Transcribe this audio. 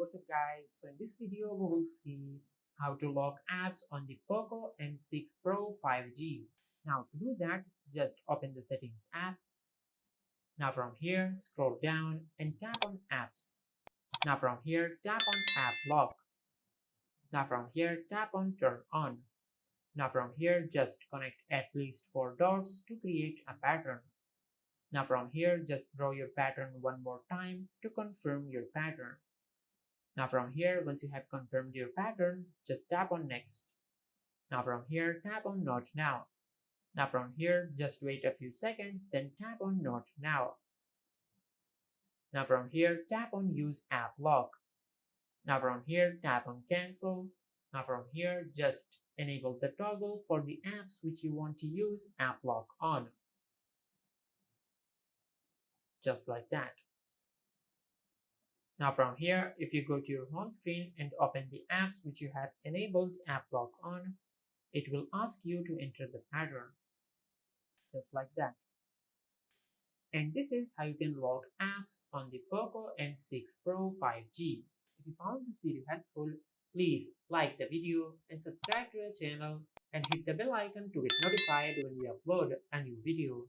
What's up guys, so in this video we will see how to lock apps on the Poco M6 Pro 5G. Now to do that, just open the settings app. Now from here scroll down and tap on apps. Now from here tap on app lock. Now from here tap on turn on. Now from here just connect at least 4 dots to create a pattern. Now from here just draw your pattern one more time to confirm your pattern. Now from here, once you have confirmed your pattern, just tap on next. Now from here, tap on not now. Now from here, just wait a few seconds, then tap on not now. Now from here, tap on use app lock. Now from here, tap on cancel. Now from here, just enable the toggle for the apps which you want to use app lock on. Just like that. Now from here, if you go to your home screen and open the apps which you have enabled app lock on, it will ask you to enter the pattern, just like that. And this is how you can lock apps on the Poco M6 Pro 5G. If you found this video helpful, please like the video and subscribe to our channel and hit the bell icon to get notified when we upload a new video.